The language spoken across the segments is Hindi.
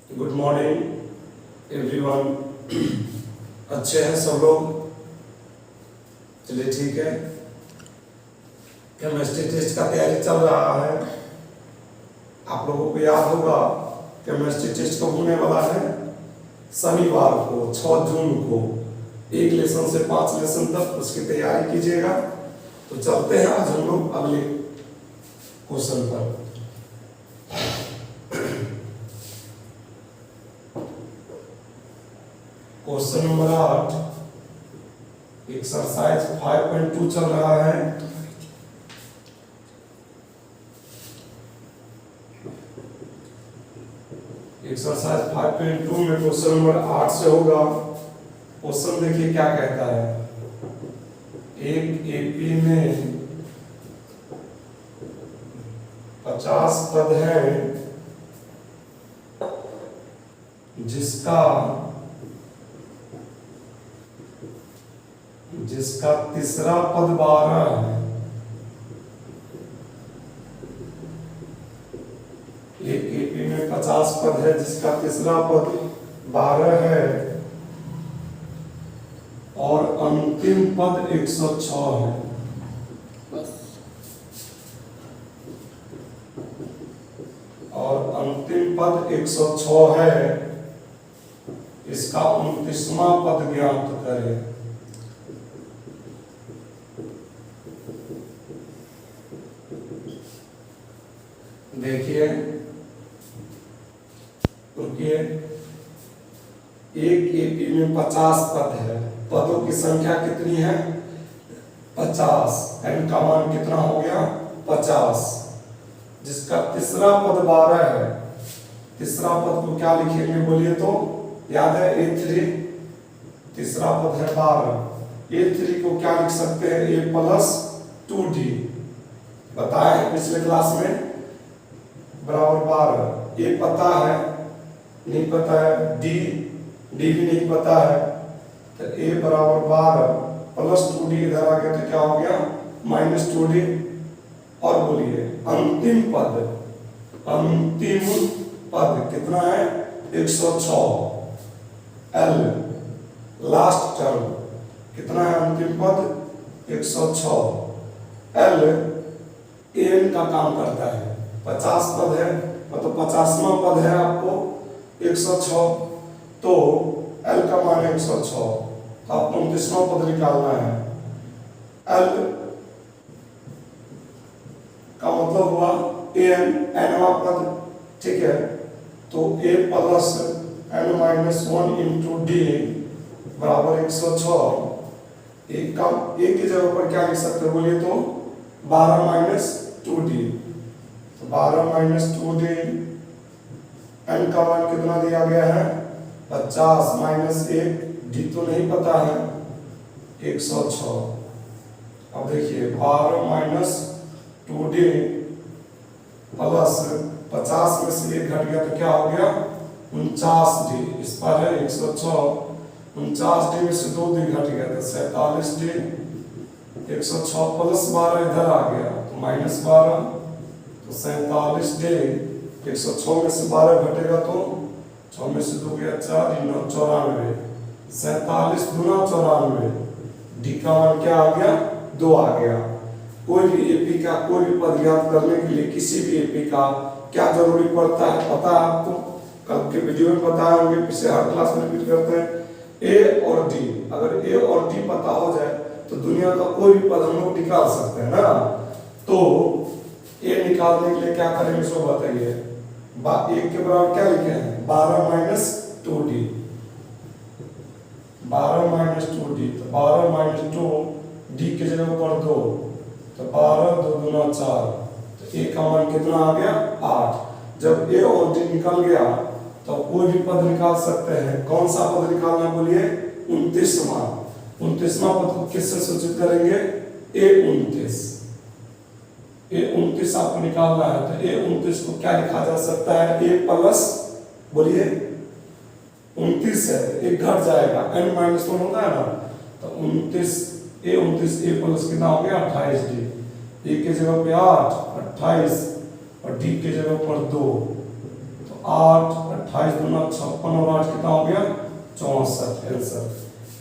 Good morning everyone. अच्छे हैं सब लोग? चलिए ठीक है। केमिस्ट्री टेस्ट का तैयारी चल रहा है। आप लोगों को याद होगा केमिस्ट्री टेस्ट कब होने वाला है? शनिवार को 6 जून को। 1 लेसन से 5 लेसन तक उसकी तैयारी कीजिएगा। तो चलते हैं आज हम लोग अगले क्वेश्चन पर। क्वेश्चन नंबर 8 एक्सरसाइज 5.2 चल रहा है। एक्सरसाइज 5.2 में क्वेश्चन नंबर 8 से होगा। क्वेश्चन देखिए क्या कहता है। एक एपी में 50 पद हैं जिसका तीसरा पद 12 है। एक एपी में 50 पद है जिसका तीसरा पद 12 है और अंतिम पद 106 है। और अंतिम पद 106 है। इसका 29वां पद ज्ञात करें। देखिए रुकिए, एक एपी में 50 पद है। पदों की संख्या कितनी है? 50। एन का मान कितना हो गया? 50। जिसका तीसरा पद 12 है। तीसरा पद को क्या लिखेंगे बोलिए तो? याद है A3। तीसरा पद है 12। A3 को क्या लिख सकते हैं? A + 2D बताया है पिछले क्लास में, बराबर 12। ये पता है, नहीं पता है, डी भी नहीं पता है, तो A बराबर 12 + 2D इधर आ गया तो क्या हो गया? -2D। और बोलिए अंतिम पद कितना है? 106। L लास्ट टर्म कितना है? अंतिम पद 106। L N का काम करता है। 50 पद है मतलब 50वां पद है आपको 106, तो L का मान है 106। तो आपको 29वां पद निकालना है। L का मतलब हुआ nवां पद, ठीक है। तो A + n - 1 × D बराबर 106। एक की जगह पर क्या लिख सकते हो बोलिए तो? 12 - 2D। 12 - 2D। n का मान कितना दिया गया है? 50 - 1 D तो नहीं पता है, 106। अब देखिए 12 - 2D प्लस 50 में से 1 घट गया तो क्या हो गया? 49D। इस पर है 106। 49D में से 2 D घट गया तो 47D। 106 + 12 इधर आ गया तो -12, तो 47D। 106 में से 12 घटेगा तो 6 में से 2 गया 4, 9 94। 47 दूना 94। डी का मान क्या आ गया? 2 आ गया। कोई भी एपी का कोई भी पद ज्ञात करने के लिए किसी भी एपी का क्या जरूरी पड़ता है पता है आपको? कल के वीडियो में बताया होंगे, पिछले हर क्लास में रिपीट करते हैं। ए और डी, अगर ए और डी पता हो जाए तो दुनिया का कोई भी पद हम लोग निकाल सकते हैं ना। तो ए निकालने के लिए क्या करेंगे सो बताइए। 1 के बराबर क्या लिखे हैं? 12 - 2D। 12 - 2D, तो 12 - 2 D के जगह पर 2, तो 12 2 दूना 4। तो ए का मान कितना आ गया? 8। जब ए और डी निकल गया तो कोई भी पद निकाल सकते हैं। कौन सा पद निकालना बोलिए? 29वां। 29वां पद को किससे सूचित करेंगे? A29। A29 आपको निकालना है तो A29 को क्या लिखा जा सकता है? A + बोलिए 29 है, 1 घट जाएगा, n - 1 होता है ना, तो 29 A29 A + कितना हो गया? 28D। ए के जगह पे 8, 28 और डी के जगह पर 2, तो 8 28 दूना 56 और 8 कितना हो गया 64 आंसर।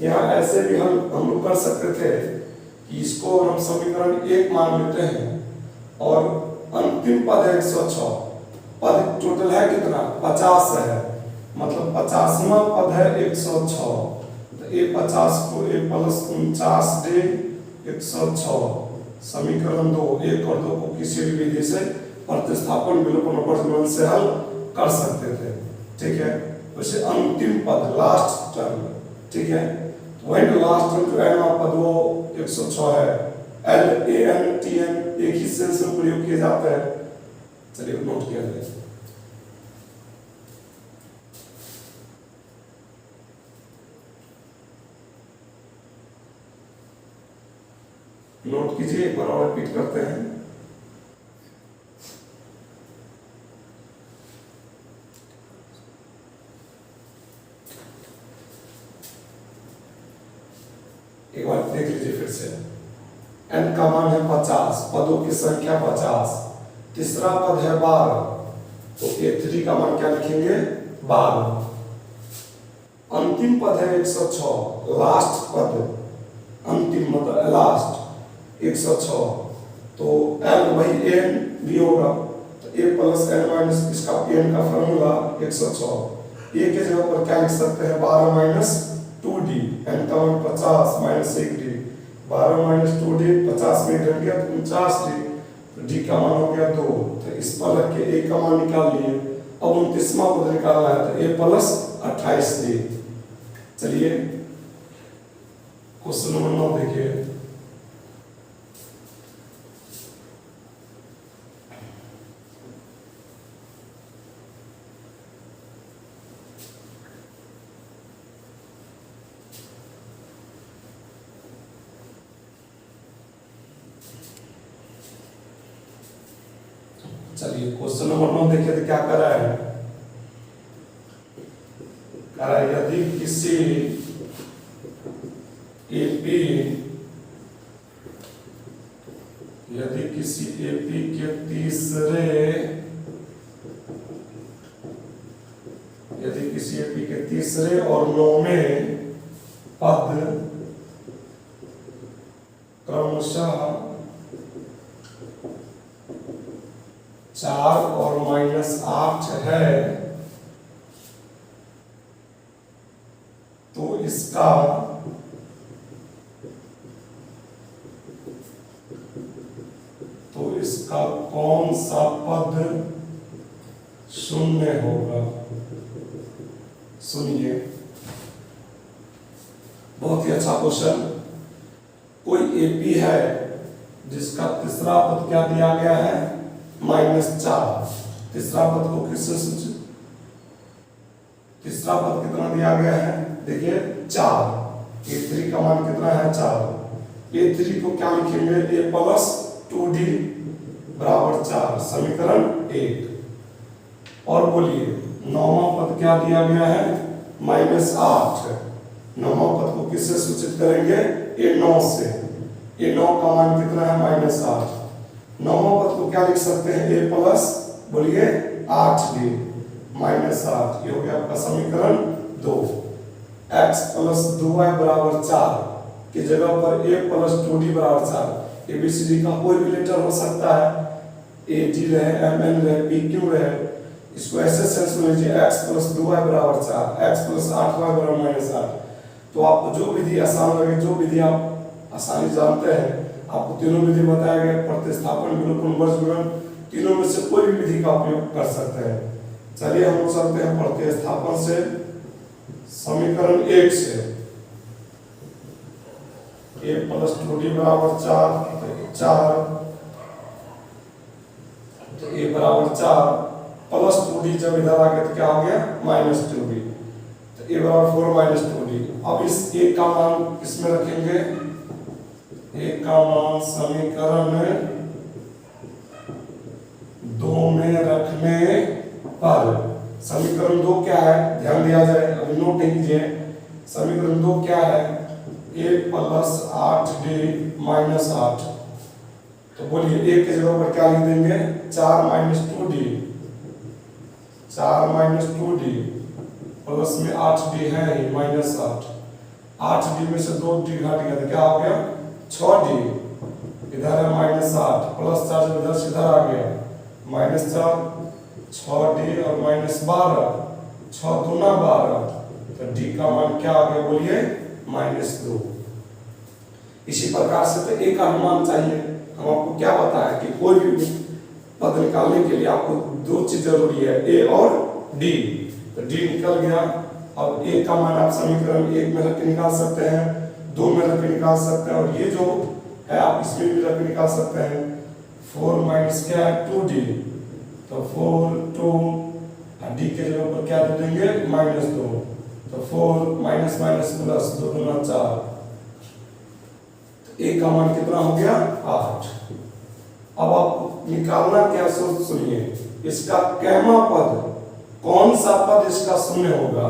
यहाँ ऐसे भी हम लोग कर सकते थे कि इसको हम समीकरण 1 मान लेते हैं और अंतिम पद है 106, पद टोटल है कितना 50 है, मतलब 50वां पद है 106, तो ये 50 को a प्लस 49 दे 106 समीकरण 2 1 और 2 को किसी भी विधि से प्रतिस्थापन विलोपन और वर्गमूल से हल कर सकते थे, ठीक है। वैसे अंतिम पद लास्ट टर्म, ठीक है, वही लास्ट टर्म जो n पद वो 106 है, L A N T N एक ही सेंस में प्रयोग किए जाते हैं। चलिए नोट किया जाए, नोट कीजिए, एक बार और रिपीट करते हैं। एक बार देख लीजिए फिर से, n का मान है 50, पदों की संख्या 50, तीसरा पद है 12, तो a3 का मान क्या लिखेंगे 12, अंतिम पद है 106, लास्ट पद अंतिम मतलब लास्ट 106, तो l वही n भी होगा, तो a प्लस n माइनस इसका n का फॉर्मूला 106, a के जगह पर क्या लिख सकते हैं 12 माइनस 2d, n का मान 50 माइनस 1d, 12 माइनस 2d 50 में घट गया तो 49d, तो d का मान हो गया 2, तो इस पर रख के a का मान निकाल लिए, अब 29वां पद निकालना है तो a प्लस 28d। चलिए क्वेश्चन नंबर 9 देखिए, चलिए क्वेश्चन नंबर 9 देखिए तो क्या कर रहा है, कह रहा है यदि किसी एपी के तीसरे और 9वें पद क्रमशः 4 और -8 है, तो इसका कौन सा पद शून्य होगा। सुनिए, बहुत ही अच्छा क्वेश्चन। कोई एपी है जिसका तीसरा पद क्या दिया गया है -4, तीसरा पद को किससे सूचित, तीसरा पद कितना दिया गया है देखिए 4, a3 का मान कितना है 4, a3 को क्या लिखेंगे a प्लस 2d बराबर 4 समीकरण 1, और बोलिए 9वां पद क्या दिया गया है -8, 9वां पद को किससे सूचित करेंगे a9 से, a9 का मान कितना है -8, 9वां पद को क्या लिख सकते हैं a प्लस बोलिए 8d -8, ये हो गया आपका समीकरण 2, x प्लस 2y बराबर 4 की जगह पर a प्लस 2d बराबर 4, ABCD का कोई भी लेटर हो सकता है, AD रहे MN रहे PQ रहे, इसको ऐसे सेंस में लीजिए x प्लस 2y बराबर 4, x प्लस 8y बराबर -8, तो आपको जो विधि आसान लगे, जो विधि आप आसानी जानते हैं, आपको तीनों विधि बताया गया, प्रतिस्थापन विलोपन वर्गमूल, तीनों में से कोई भी विधि का उपयोग कर सकते हैं। चलिए हम लोग चलते हैं प्रतिस्थापन से समीकरण 1 से, a प्लस 2d बराबर 4, तो a बराबर 4 प्लस 2d जब इधर आ गया तो क्या हो गया -2d, तो a बराबर 4 -2d। अब इस a का मान किसमें रखेंगे, a का मान समीकरण 2 में रखने पर, समीकरण 2 क्या है ध्यान दिया जाए, अभी नोट कीजिए, समीकरण 2 क्या है a प्लस 8d -8, तो बोलिए a के जगह पर क्या लिख देंगे 4 -2d, 4 माइनस 2d प्लस में 8d है ही माइनस 8। 8d में से 2d घट गया तो क्या हो गया 6d। इधर है माइनस 8 प्लस 4 जब इधर से इधर आ गया माइनस 4 6d और माइनस 12 6 दूना 12 तो d का मान क्या आ गया बोलिए माइनस 2। इसी प्रकार से तो a का अनुमान चाहिए। हम आपको क्या बताया कि कोई भी पद निकालने के लिए आपको दो चीज जरूरी है a और d। तो d निकल गया। अब a का मान आप समीकरण 1 में रख के निकाल सकते हैं 2 में रख के निकाल सकते हैं और ये जो है आप इसमें भी रख के निकाल सकते हैं। 4 माइनस क्या है 2d तो 4 2 d के जगह पर क्या दे देंगे माइनस 2 तो 4 माइनस माइनस प्लस 2 दूना 4 तो a का मान कितना हो गया 8। अब आप निकालना क्या सुनिए इसका कैमा पद कौन सा पद इसका शून्य होगा।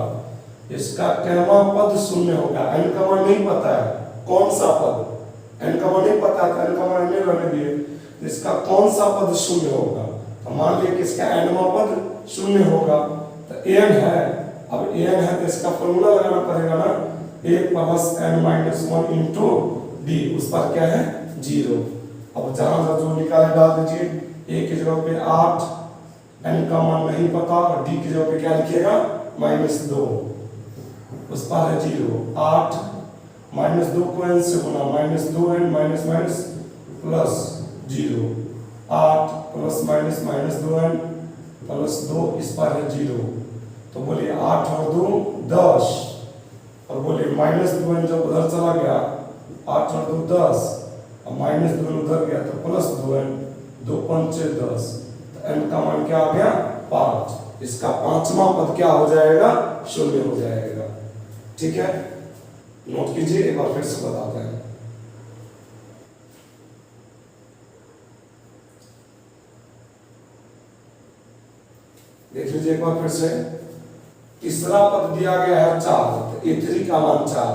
इसका कैमा पद शून्य होगा। n का मान नहीं पता है कौन सा पद n का मान नहीं पता है n का मान नहीं रहने दिए। इसका कौन सा पद शून्य होगा तो मान लिया कि इसका nवां पद शून्य होगा तो n है। अब n है तो इसका फॉर्मूला लगाना पड़ेगा ना a plus n minus 1 into d उस पर क्या है 0। अब जहां जो निकाले डाल दीजिए a की जगह पे 8 n का मान नहीं पता और d की जगह पे क्या लिखिएगा माइनस 2 उस पर है 0 8 माइनस 2 को n से गुना minus 2n minus minus plus 0 8 plus minus minus 2n plus 2 इस पर है 0 तो बोलिए 8 और 2 10 और बोलिए माइनस 2n जब उधर चला गया 8 और 2 10 और माइनस 2 उधर गया तो प्लस 2n 2 5 10 तो n का मान क्या आ गया 5। इसका पांचवा पद क्या हो जाएगा शून्य हो जाएगा। ठीक है नोट कीजिए एक बार फिर से बताते हैं। देख लीजिए एक बार फिर से। तीसरा पद दिया गया है 4 तो a3 का मान 4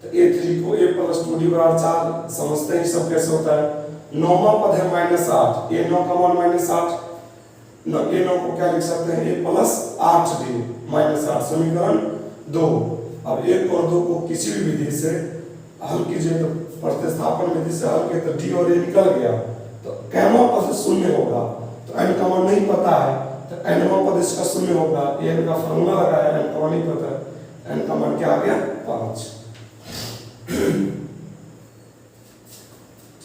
तो a3 को a प्लस 2d बराबर 4 समझते हैं सब कैसे होता है। नौवां पद है माइनस 8 a9 का मान माइनस 8 a9 को क्या लिख सकते हैं a प्लस 8d माइनस 8 समीकरण 2। अब 1 और 2 को किसी भी विधि से हल कीजिए तो प्रतिस्थापन विधि से हल किए तो d और a निकल गया तो कैमा पद शून्य होगा। तो n का मान नहीं पता है तो nवां पद इसका शून्य होगा। n का फॉर्मूला लगाया n का मान नहीं पता n का मान क्या आ गया 5।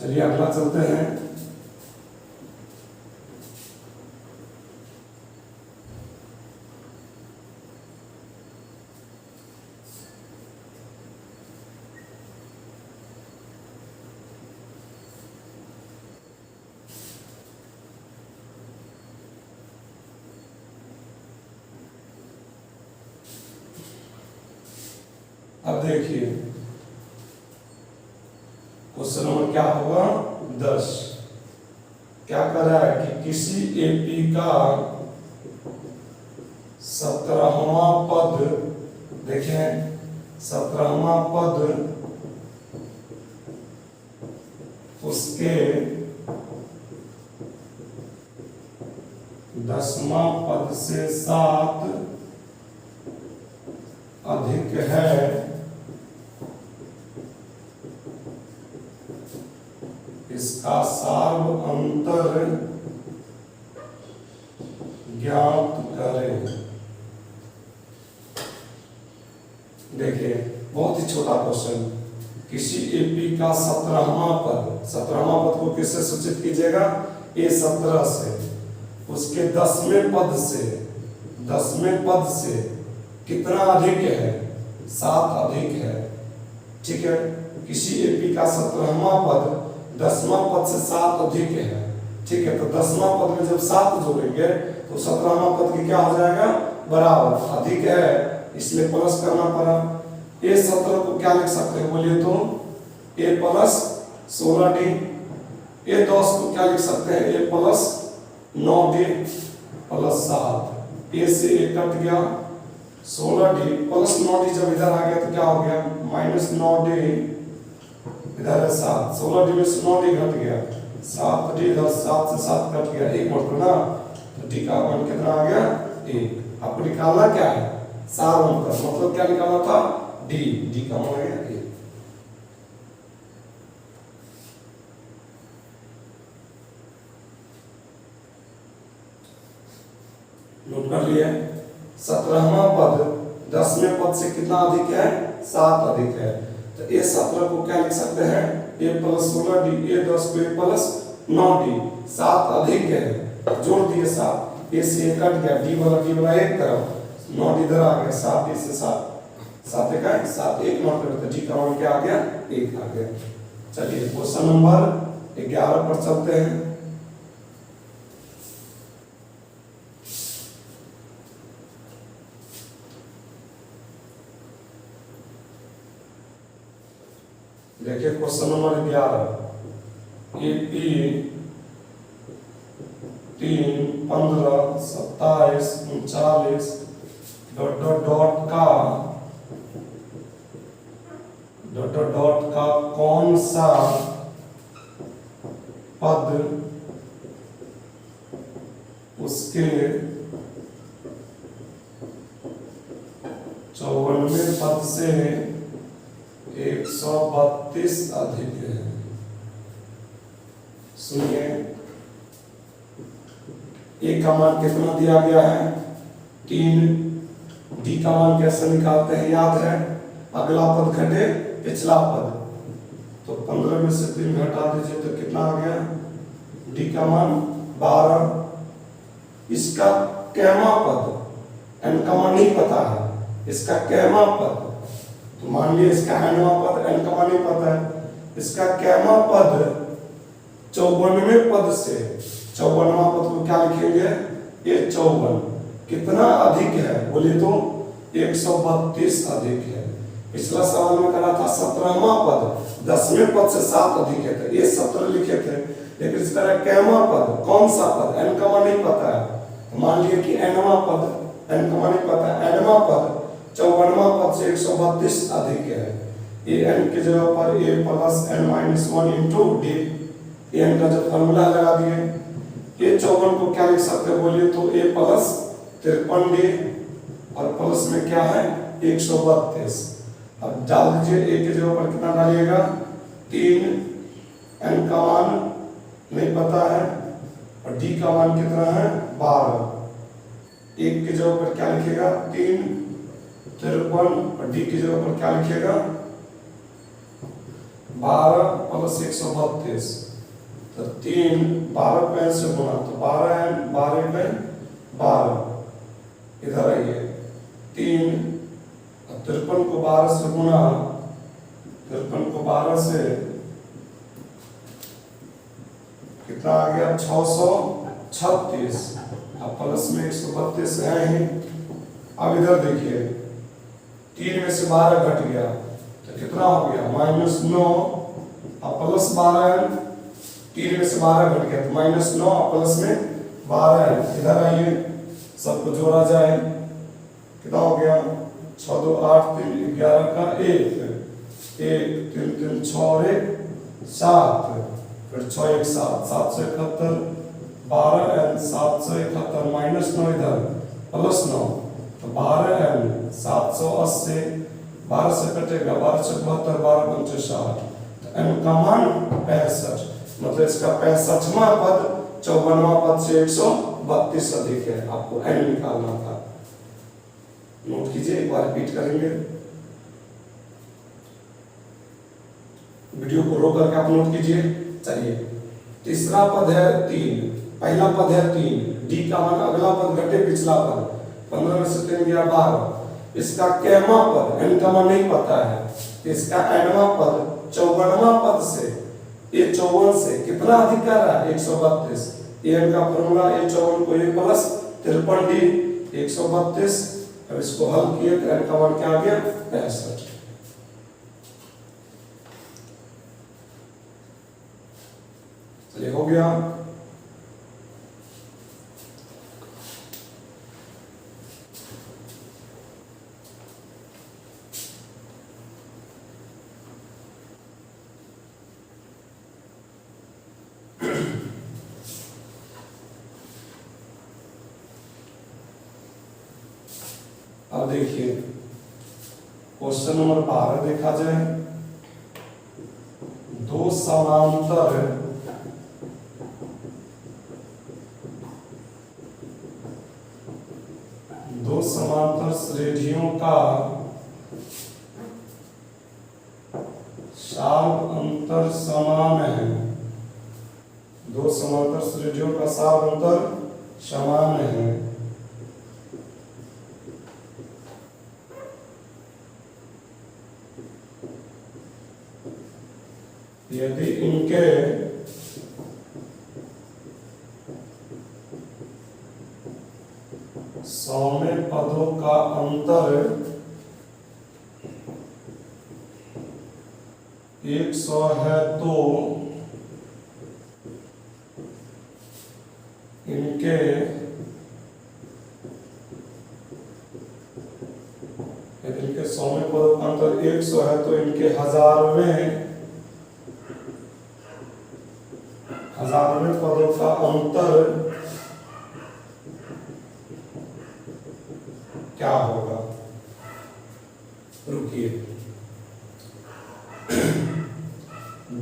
चलिए अगला चलते हैं। अब देखिए क्वेश्चन नंबर क्या होगा 10। क्या कर रहा है कि किसी एपी का 17वां पद देखें 17वां पद उसके 10वां पद से 7 अधिक है इसका सार्व अंतर ज्ञात करें। देखिए बहुत ही छोटा क्वेश्चन। किसी एपी का 17वां पद को किससे सूचित कीजिएगा ए 17 से उसके 10वें पद से कितना अधिक है 7 अधिक है। ठीक है किसी एपी का 17वां पद 10वां पद से 7 अधिक है। ठीक है तो 10वां पद में जब 7 जोड़ेंगे तो 17वां पद की क्या हो जाएगा बराबर अधिक है इसलिए प्लस करना पड़ा। ए 17 को क्या लिख सकते हैं बोलिए तो ए प्लस 16d। ए 10 को क्या लिख सकते हैं ए प्लस 9d प्लस 7। ए से ए कट गया 16d प्लस 9d जब इधर आ गया तो क्या हो गया माइनस 9d इधर है 7 16d में से 9d घट गया 7d इधर 7 से 7 कट गया 1 बढ़ ना तो d का मान कितना आ गया 1। आपको निकालना क्या है, सार अंतर, मतलब क्या निकालना था, डी, डी का मान है 1। नोट कर लिए। 17वां पद 10वें पद से कितना अधिक है, 7 अधिक है, तो ये 17 को क्या लिख सकते हैं, a प्लस 16 डी, ये 10 को a प्लस 9 डी, 7 अधिक है, जोड़ दिए 7, a से 1 कट गया, डी वाला एक तरफ, 9 इधर आ गया, 7 डी से 7, 7 एक है 7, 1 नोट करते, डी का मान क्या आ गया, 1 आ गया। चलिए क्वेश्चन नंबर 11 पर चलते हैं। देखिए question number 11, A P 3, 15, 27, 39 dot dot dot का कौन सा पद उसके 54वें पद से 132 अधिक है। सुनिए, ए का मान कितना दिया गया है, 3, डी का मान कैसे निकालते हैं याद है, अगला पद घटे पिछला पद, तो 15 में से 3 घटा दीजिए तो कितना आ गया, डी का मान 12। इसका कैमा पद, एन का मान नहीं पता है, इसका कैमा पद, तो मान लिया इसका एनवा पद, एन का मान नहीं पता है, इसका कैमा पद 54वें पद से, 54वां पद को क्या लिखेंगे, ये 54 कितना अधिक है, बोले तो 132 अधिक है। पिछला सवाल में करा था 17वां पद 10वें पद से 7 अधिक है, तो ये 17 लिखे थे, लेकिन इस तरह कैमा पद कौन सा पद, एन का मान नहीं पता है, तो मान लिया कि एनवा पद, एन का मान नहीं पता है, एनवा पद 54वां पद से 132 अधिक है। ए एन की जगह पर A plus N minus 1 into D, N का जो फॉर्मूला लगा दिए, ये 54 को क्या लिख सकते हैं, बोलिए तो ए प्लस 53 डी, और प्लस में क्या है 132। अब डाल दीजिए, ए की जगह पर कितना डालिएगा, 3, एन का मान नहीं पता है, और डी का मान कितना है 12। एक की जगह पर क्या लिखेगा 3, 53, और डी की जगह पर क्या लिखेगा 12 प्लस 132, तो 3, 12 पे से गुना, तो 12 है, 12 पे 12, इधर आइए 3, 53 को 12 से गुना, 53 को 12 से कितना आ गया 636, अब प्लस में 132 है ही। अब इधर देखिए 3 में से 12 घट गया तो कितना हो गया -9, अब प्लस 12 है, 3 में से 12 घट गया तो -9, प्लस में 12 है, इधर आइए सबको जोड़ा जाए, कितना हो गया 6 2 8 3 11 का 1 1 3 3 6 और 1 7, फिर 6 1 7 771, 12 n 771 -9 इधर प्लस 9, तो 12 n 780, 12 से कटेगा 12 से 72, 12 पंचे 60, तो n का मान 65, मतलब इसका 65वां पद 54वां पद से 132 अधिक है। आपको n निकालना था, नोट कीजिए, एक बार रिपीट करेंगे, वीडियो को रोक करके आप नोट कीजिए। चलिए, तीसरा पद है 3, पहला पद है 3, डी का मान अगला पद घटे पिछला पद, 15 में से 3 गया 12, इसका कैमा पद, एन का मान नहीं पता है, इसका एनवा पद 54वां पद से, ये 54 से कितना अधिक कर रहा है 132, एन का फॉर्मूला ए 54 को ए प्लस 53 डी 132, अब इसको हल किए तो एन का मान क्या आ गया 65। चलिए हो गया। अब देखिए क्वेश्चन नंबर 12 देखा जाए। दो समांतर श्रेणियों का शार्प अंतर समान है। दो समांतर श्रेणियों का शार्प अंतर समान है। यदि इनके सौम्य पदों का अंतर 100 है तो इनके सौम्य पदों का अंतर 100 है तो इनके हजारवें पदों का अंतर क्या होगा? रुकिए,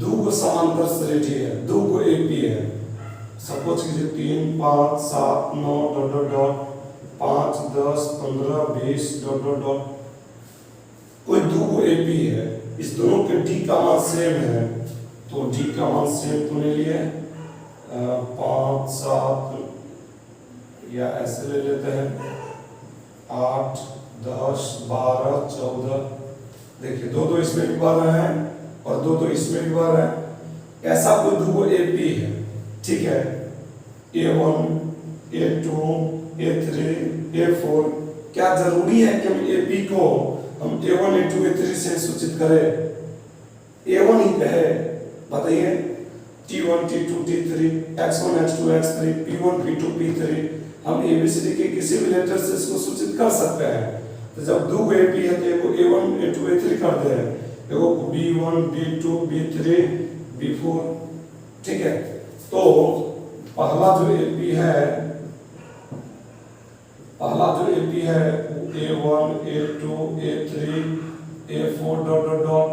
दो समांतर श्रेणी है, दो एपी है। सपोज कीजिए 3 5 7 9 dot dot dot 5 10 15 20 dot dot dot कोई दो एपी है। इस दोनों के डी का मान सेम है तो डी का मान सेम होने लिए 5 7 या ऐसे ले लेते हैं 8 10 12 14। देखिए दो इसमें भी बढ़ रहे हैं और दो इसमें भी बढ़ रहे हैं। ऐसा कोई दो एपी है, ठीक है, A1 A2 A3 A4। क्या जरूरी है कि हम एपी को हम A1 A2 A3 से सूचित करें? A1 ही कहे, बताइए। T1 T2 T3 X1 X2 X3 P1 P2 P3 हम ABCD के किसी भी लेटर से इसको सूचित कर सकते हैं। तो जब दो एपी है तो एगो A1 A2 A3 कर दे, एगो B1 B2 B3 B4, ठीक है। तो पहला जो एपी है A1 A2 A3 A4 dot dot dot.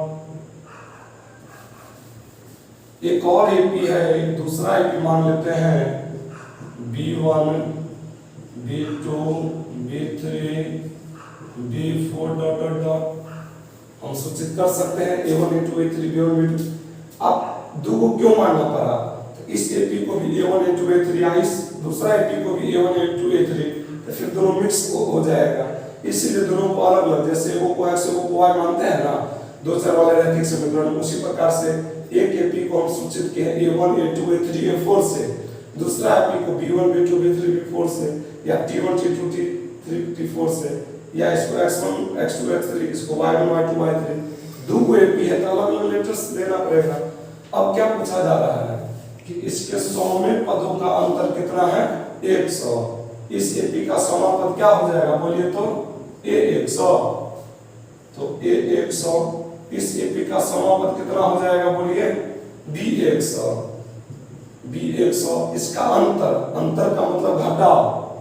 एक और एपी है, एक दूसरा एपी मान लेते हैं B1 B2 B3 B4 dot dot dot. हम सूचित कर सकते हैं A1 A2 A3 B1 B2। अब दो को क्यों मानना पड़ा? तो इस एपी को भी A1 A2 A3 या इस दूसरा एपी को भी A1 A2 A3, तो फिर दोनों मिक्स हो जाएगा। इसलिए दोनों को अलग अलग, जैसे वो को x वो को y मानते हैं ना, दो चर वाले रैखिक समीकरण, उसी प्रकार से एक एपी को हम सूचित किए A1 A2 A3 A4 से, दूसरा एपी को B1 B2 B3 B4 से, या T1 T2 T3 T4 से, या इसको x1 x2 x3, इसको y1 y2 y3। दो एपी है तो अलग अलग लेटर्स देना पड़ेगा। अब क्या पूछा जा रहा है कि इसके सौम्य पदों का अंतर कितना है? 100। इस एपी का सौम्य पद क्या हो जाएगा बोलिए तो? A100। तो A100 इस एपी का सौम्य पद कितना हो जाएगा बोलिए? B100। B100 इसका अंतर का मतलब घटाव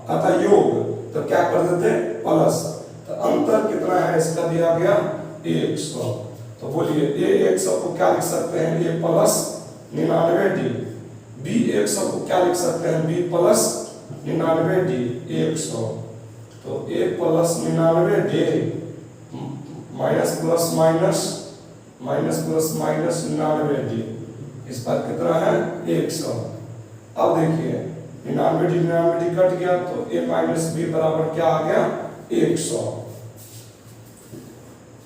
अतः योग, तो क्या कर देते? प्लस। तो अंतर कितना है इसका दिया गया 100। तो बोलिए A100 को क्या लिख सकते हैं? A plus 99D। B100 को क्या लिख सकते हैं? B plus 99D 100। तो A plus 99D minus plus minus 99D, इस पर कितना है? 100। अब देखिए 99D कट गया तो A माइनस B बराबर क्या आ गया? 100।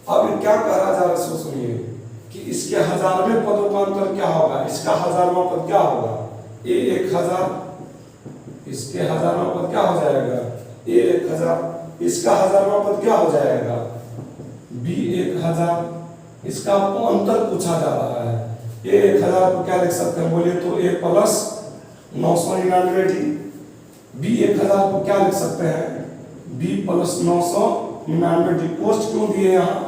अब क्या कहा जा रहा है सुनिए कि इसके हजारवें पदों का अंतर क्या होगा? इसका हजारवां पद क्या होगा? A 1000। इसके हजारवां पद क्या हो जाएगा? A 1000। इसका हजारवां पद क्या हो जाएगा? B 1000। इसका अंतर पूछा जा रहा है। A 1000 को क्या लिख सकते हैं बोलिए तो? A plus 999D। B 1000 को क्या लिख सकते हैं? B plus 999D। पोस्ट क्यों दिए यहाँ?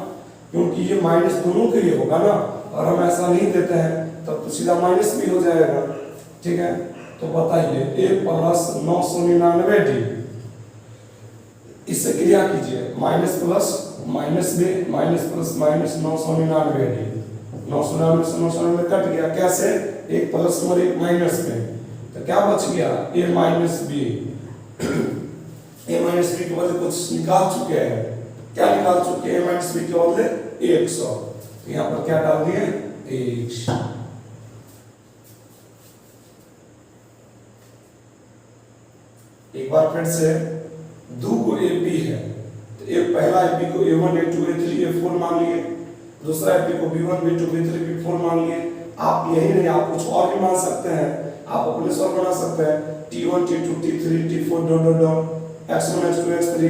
क्योंकि ये माइनस दोनों के लिए होगा ना, और हम ऐसा नहीं देते हैं तब तो सीधा माइनस भी हो जाएगा, ठीक है। तो बताइए A प्लस 999D इससे क्रिया कीजिए, minus plus minus B minus plus minus 999 D, 999 से 999 कट गया, कैसे, एक प्लस और एक माइनस में, तो क्या बच गया, ए माइनस बी। ए माइनस बी के बदले कुछ निकाल चुके हैं, क्या निकाल चुके हैं, ए माइनस बी के बदले 100, तो यहाँ पर क्या डाल दिए 1। एक बार फिर से दो को एपी है, तो एक पहला एपी को A1 A2 A3 A4 मान लिए, दूसरा एपी को B1 B2 B3 B4 मान लिए। आप यही नहीं, आप कुछ और भी मान सकते हैं, आप अपने स्वर बना सकते हैं, T1 T2 T3 T4 dot dot dot x1 x2 x3।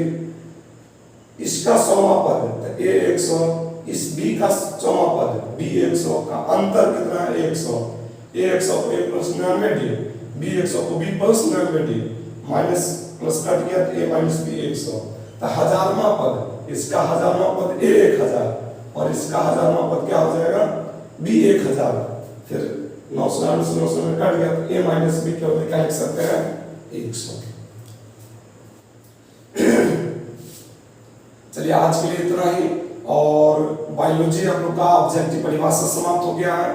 इसका सौवा पद A 100, इस B का सौवा पद B 100 का अंतर कितना है 100, A 100 को A प्लस 99 डी, B 100 को B plus 99 D, minus plus cut गया तो A माइनस B 100, तो हजारवा पद, इसका हजारवा पद A 1000 और इसका हजारवा पद क्या हो जाएगा B 1000, फिर 999 से 999 कट गया तो A माइनस B क्या लिख सकते हैं 100। चलिए आज के लिए इतना ही, और बायोलॉजी आप लोग का ऑब्जेक्टिव परिभाषा समाप्त हो गया है,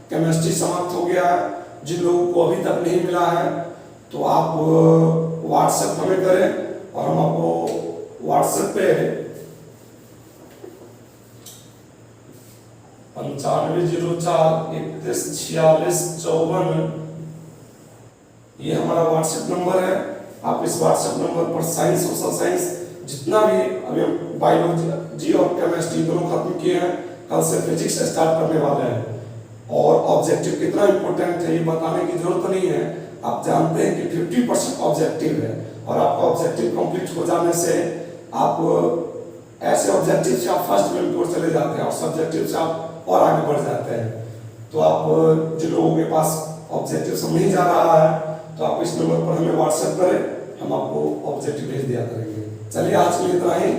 केमिस्ट्री समाप्त हो गया है। जिन लोगों को अभी तक नहीं मिला है तो आप व्हाट्सएप हमें करें और हम आपको व्हाट्सएप पे 9504314654 ये हमारा व्हाट्सएप नंबर है। आप इस व्हाट्सएप नंबर पर साइंस सोशल साइंस जितना भी अभी बायोलॉजी और केमिस्ट्री दोनों खत्म किए हैं, कल से फिजिक्स स्टार्ट करने वाले हैं, और ऑब्जेक्टिव कितना इंपॉर्टेंट है ये बताने की जरूरत नहीं है, आप जानते हैं कि 50% ऑब्जेक्टिव है, और आपका ऑब्जेक्टिव कंप्लीट हो जाने से आप ऐसे ऑब्जेक्टिव से आप फर्स्ट मेन कोर्स चले जाते हैं और सब्जेक्टिव से आप और आगे बढ़ जाते हैं। तो आप जिन लोगों के पास ऑब्जेक्टिव सब नहीं जा रहा है तो आप इस नंबर पर हमें व्हाट्सएप करें, हम आपको ऑब्जेक्टिव भेज दिया करेंगे। चलिए आज के लिए इतना ही।